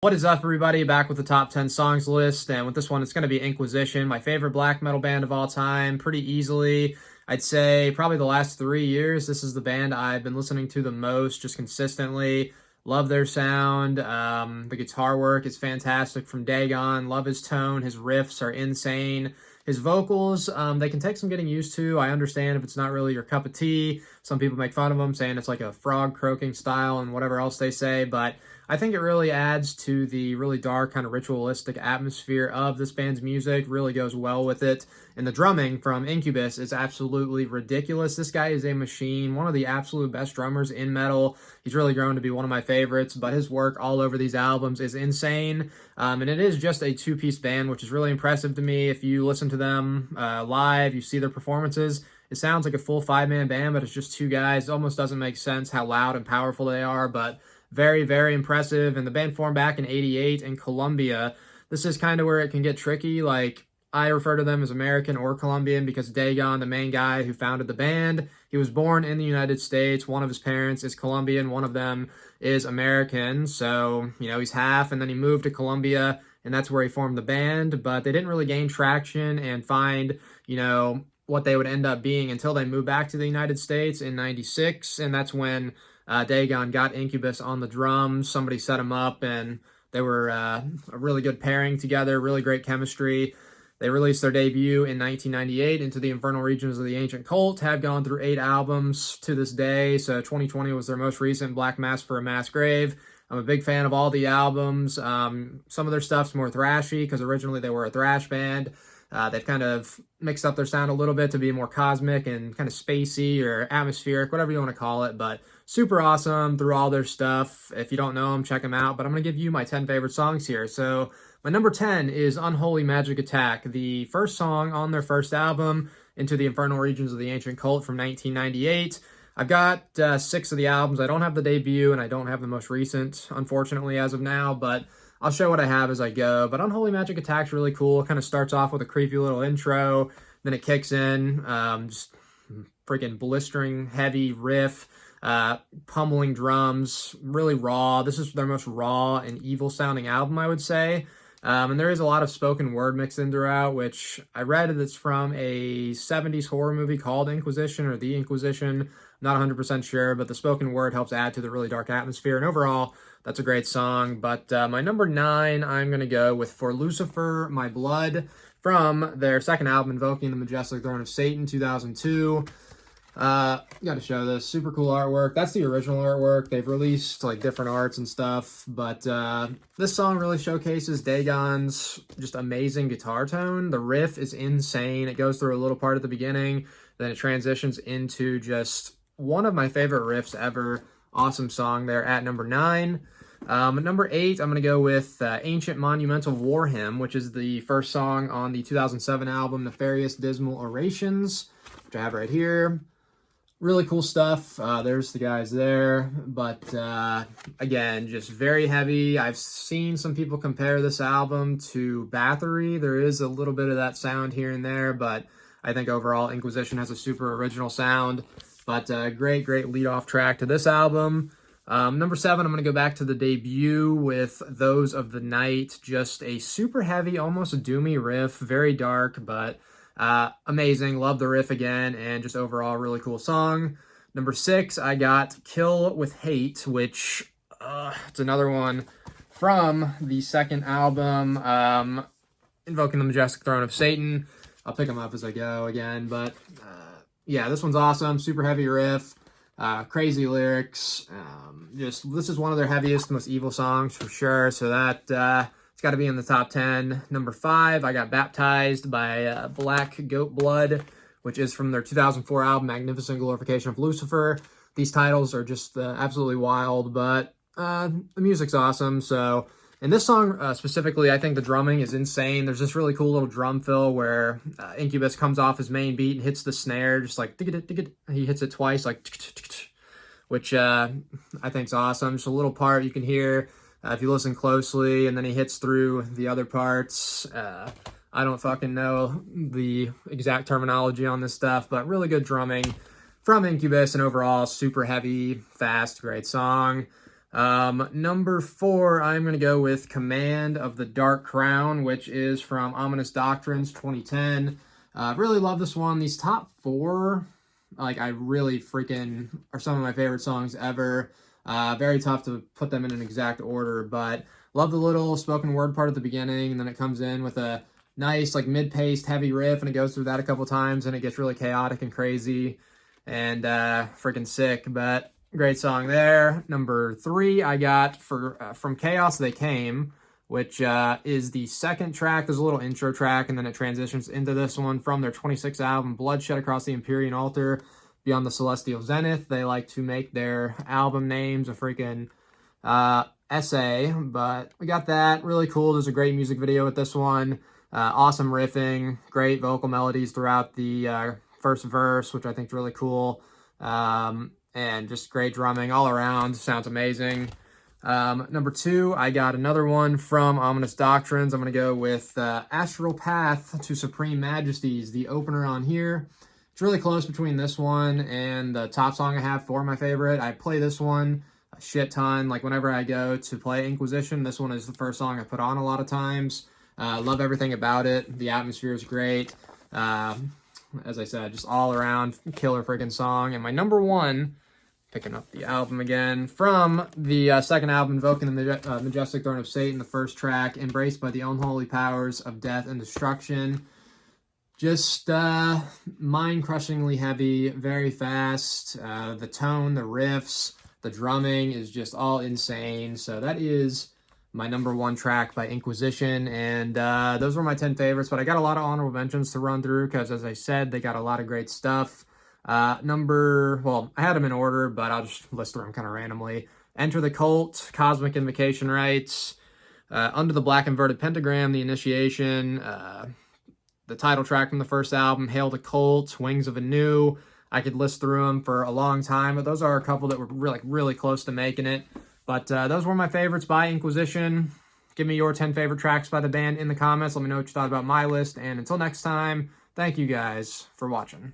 What is up, everybody? Back with the top 10 songs list, and with this one, it's going to be Inquisition, my favorite black metal band of all time, pretty easily. I'd say probably the last 3 years, this is the band I've been listening to the most, just consistently. Love their sound. The guitar work is fantastic from Dagon. Love his tone. His riffs are insane. His vocals, they can take some getting used to. I understand if it's not really your cup of tea. Some people make fun of them, saying it's like a frog croaking style and whatever else they say, but I think it really adds to the really dark, kind of ritualistic atmosphere of this band's music, really goes well with it. And the drumming from Incubus is absolutely ridiculous. This guy is a machine, one of the absolute best drummers in metal. He's really grown to be one of my favorites, but his work all over these albums is insane. And it is just a two-piece band, which is really impressive to me. If you listen to them live, you see their performances, it sounds like a full five-man band, but it's just two guys. It almost doesn't make sense how loud and powerful they are, but very, very impressive. And the band formed back in '88 in Colombia. This is kind of where it can get tricky. Like, I refer to them as American or Colombian because Dagon, the main guy who founded the band, he was born in the United States. One of his parents is Colombian. One of them is American. So, he's half. And then he moved to Colombia, and that's where he formed the band. But they didn't really gain traction and find, what they would end up being until they moved back to the United States in '96. And that's when Dagon got Incubus on the drums. Somebody set him up, and they were a really good pairing together, really great chemistry. They released their debut in 1998 into the Infernal Regions of the Ancient Cult, have gone through 8 albums to this day, so 2020 was their most recent, Black Mass for a Mass Grave. I'm a big fan of all the albums. Some of their stuff's more thrashy, because originally they were a thrash band. They've kind of mixed up their sound a little bit to be more cosmic and kind of spacey or atmospheric, whatever you want to call it, but super awesome through all their stuff. If you don't know them, check them out, but I'm going to give you my 10 favorite songs here. So my number 10 is Unholy Magic Attack, the first song on their first album, Into the Infernal Regions of the Ancient Cult from 1998. I've got 6 of the albums. I don't have the debut, and I don't have the most recent, unfortunately, as of now, but I'll show what I have as I go. But Unholy Magic Attack's really cool. It kind of starts off with a creepy little intro, then it kicks in, just freaking blistering heavy riff, pummeling drums, really raw. This is their most raw and evil sounding album, I would say. And there is a lot of spoken word mixed in throughout, which I read that's from a 70s horror movie called Inquisition or The Inquisition. Not 100% sure, but the spoken word helps add to the really dark atmosphere. And overall, that's a great song. But my number 9, I'm going to go with For Lucifer My Blood from their second album, Invoking the Majestic Throne of Satan, 2002. Got to show this. Super cool artwork. That's the original artwork. They've released like different arts and stuff, but this song really showcases Dagon's just amazing guitar tone. The riff is insane. It goes through a little part at the beginning, then it transitions into just one of my favorite riffs ever. Awesome song there at number 9. At number 8, I'm going to go with Ancient Monumental War Hymn, which is the first song on the 2007 album Nefarious Dismal Orations, which I have right here. Really cool stuff. There's the guys there, but again, just very heavy. I've seen some people compare this album to Bathory. There is a little bit of that sound here and there, but I think overall Inquisition has a super original sound. But great lead-off track to this album. Number 7, I'm going to go back to the debut with Those of the Night. Just a super heavy, almost doomy riff, very dark, but amazing. Love the riff again, and just overall really cool song. Number 6, I got Kill with Hate, which it's another one from the second album, Invoking the Majestic Throne of Satan. I'll pick them up as I go again, but yeah, this one's awesome. Super heavy riff, crazy lyrics. This is one of their heaviest, most evil songs for sure, so that it's got to be in the top 10. Number 5, I got Baptized by Black Goat Blood, which is from their 2004 album, Magnificent Glorification of Lucifer. These titles are just absolutely wild, but the music's awesome. So, in this song specifically, I think the drumming is insane. There's this really cool little drum fill where Incubus comes off his main beat and hits the snare, just like, he hits it twice, like, which I think is awesome. Just a little part you can hear if you listen closely, and then he hits through the other parts. I don't fucking know the exact terminology on this stuff, but really good drumming from Incubus, and overall super heavy, fast, great song. Number 4, I'm going to go with Command of the Dark Crown, which is from Ominous Doctrines 2010. Really love this one. These top 4, like, I really freaking are some of my favorite songs ever. Very tough to put them in an exact order, but love the little spoken word part at the beginning, and then it comes in with a nice, like, mid-paced heavy riff, and it goes through that a couple times, and it gets really chaotic and crazy and freaking sick, but great song there. Number 3, I got From Chaos They Came, which is the second track. There's a little intro track, and then it transitions into this one from their 26th album, Bloodshed Across the Empyrean Altar, Beyond the Celestial Zenith. They like to make their album names a freaking essay, but we got that. Really cool. There's a great music video with this one. Awesome riffing, great vocal melodies throughout the first verse, which I think is really cool. And just great drumming all around. Sounds amazing. Number 2, I got another one from Ominous Doctrines. I'm going to go with Astral Path to Supreme Majesties, the opener on here. It's really close between this one and the top song I have for my favorite. I play this one a shit ton. Like, whenever I go to play Inquisition, this one is the first song I put on a lot of times. Love everything about it. The atmosphere is great. As I said, just all around killer freaking song. And my number 1, picking up the album again, from the second album, Invoking the Majestic Throne of Satan, the first track, Embraced by the Unholy Powers of Death and Destruction. Just mind-crushingly heavy, very fast. The tone, the riffs, the drumming is just all insane. So that is my number 1 track by Inquisition, and those were my 10 favorites, but I got a lot of honorable mentions to run through because, as I said, they got a lot of great stuff. Well, I had them in order, but I'll just list them kind of randomly. Enter the Cult, Cosmic Invocation Rites, Under the Black Inverted Pentagram, The Initiation, the title track from the first album, Hail the Cult, Wings of Anu. I could list through them for a long time, but those are a couple that were really close to making it. But those were my favorites by Inquisition. Give me your 10 favorite tracks by the band in the comments. Let me know what you thought about my list. And until next time, thank you guys for watching.